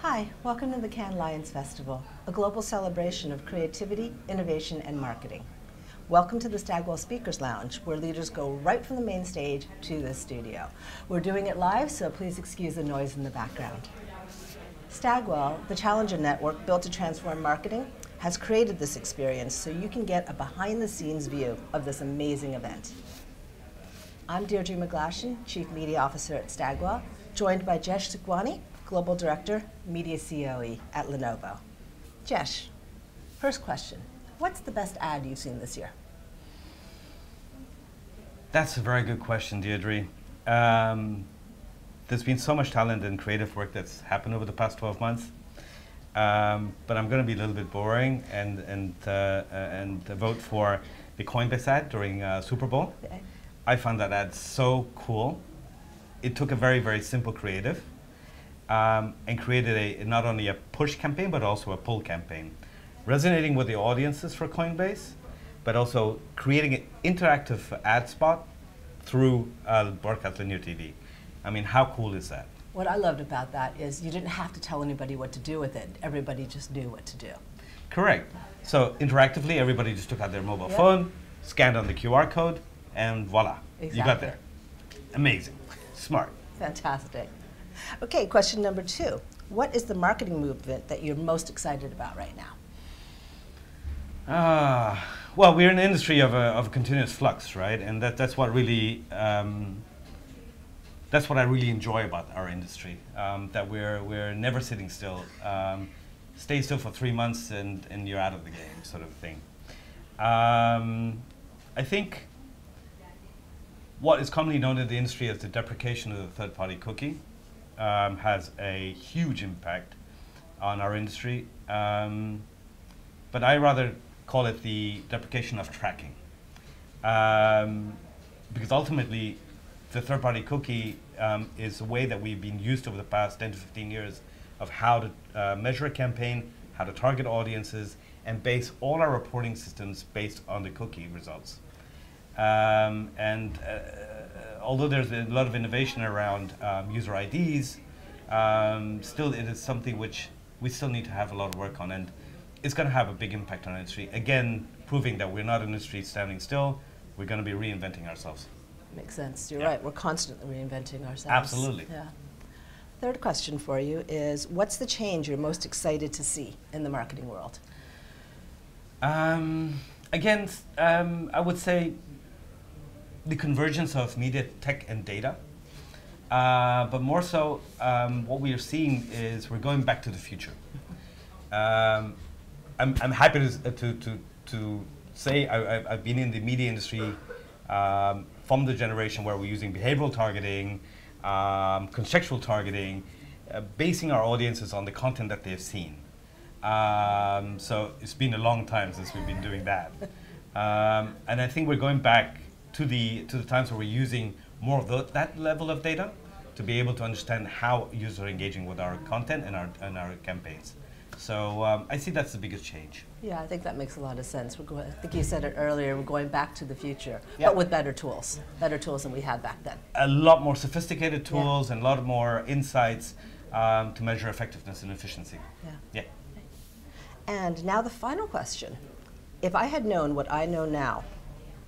Hi, welcome to the Cannes Lions Festival, a global celebration of creativity, innovation, and marketing. Welcome to the Stagwell Speakers Lounge, where leaders go right from the main stage to the studio. We're doing it live, so please excuse the noise in the background. Stagwell, the challenger network built to transform marketing, has created this experience so you can get a behind-the-scenes view of this amazing event. I'm Deirdre McGlashan, Chief Media Officer at Stagwell, joined by Jesh Sukhwani, Global Director, Media COE at Lenovo. Jesh, first question. What's the best ad you've seen this year? That's a very good question, Deirdre. There's been so much talent and creative work that's happened over the past 12 months. But I'm going to be a little bit boring and vote for the Coinbase ad during Super Bowl. Okay. I found that ad so cool. It took a very, very simple creative and created not only a push campaign, but also a pull campaign, resonating with the audiences for Coinbase, but also creating an interactive ad spot through broadcast linear TV. I mean, how cool is that? What I loved about that is you didn't have to tell anybody what to do with it. Everybody just knew what to do. Correct. So interactively, everybody just took out their mobile phone, scanned on the QR code, and voila, Exactly. You got there. Amazing. Smart. Fantastic. Okay, question number 2. What is the marketing movement that you're most excited about right now? Well, we're in an industry of continuous flux, right? And that's what really that's what I really enjoy about our industry. That we're never sitting still. Stay still for 3 months and you're out of the game, sort of thing. I think what is commonly known in the industry as the deprecation of the third-party cookie has a huge impact on our industry. But I rather call it the deprecation of tracking. Because ultimately, the third-party cookie is a way that we've been used over the past 10 to 15 years of how to measure a campaign, how to target audiences, and base all our reporting systems based on the cookie results. Although there's a lot of innovation around user IDs, still it is something which we still need to have a lot of work on, and it's going to have a big impact on our industry. Again, proving that we're not an industry standing still, we're going to be reinventing ourselves. Makes sense. You're right. We're constantly reinventing ourselves. Absolutely. Yeah. Third question for you is, what's the change you're most excited to see in the marketing world? Again, I would say the convergence of media, tech, and data. But more so, what we are seeing is we're going back to the future. I'm happy to say I've been in the media industry from the generation where we're using behavioral targeting, contextual targeting, basing our audiences on the content that they've seen. So it's been a long time since we've been doing that. And I think we're going back to the times where we're using more of that level of data to be able to understand how users are engaging with our content and our campaigns. So I see that's the biggest change. Yeah, I think that makes a lot of sense. I think you said it earlier, we're going back to the future, but with better tools than we had back then. A lot more sophisticated tools and a lot more insights to measure effectiveness and efficiency. Yeah. And now the final question. If I had known what I know now,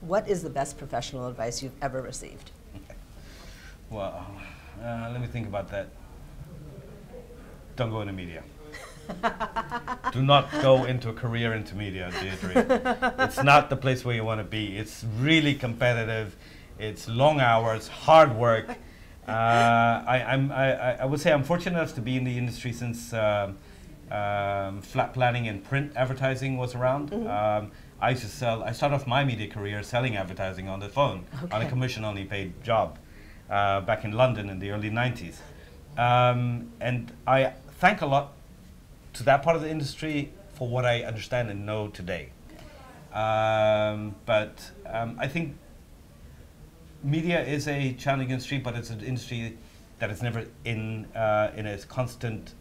what is the best professional advice you've ever received? Well, let me think about that. Don't go into media. Do not go into a career into media, Deirdre. It's not the place where you want to be. It's really competitive. It's long hours, hard work. I would say I'm fortunate enough to be in the industry since flat planning and print advertising was around. Mm-hmm. I started off my media career selling advertising on the phone on a commission-only paid job back in London in the early 90s. And I thank a lot to that part of the industry for what I understand and know today. But I think media is a challenging industry, but it's an industry that is never in a constant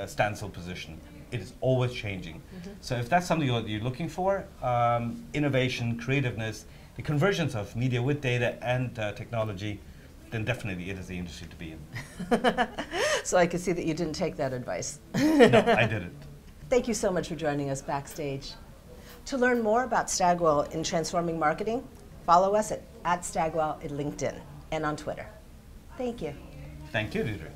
standstill position. It is always changing. Mm-hmm. So if that's something you're looking for, innovation, creativeness, the convergence of media with data and technology, then definitely it is the industry to be in. So I can see that you didn't take that advice. No, I didn't. Thank you so much for joining us backstage. To learn more about Stagwell in transforming marketing, follow us at Stagwell at LinkedIn and on Twitter. Thank you. Thank you, Deirdre.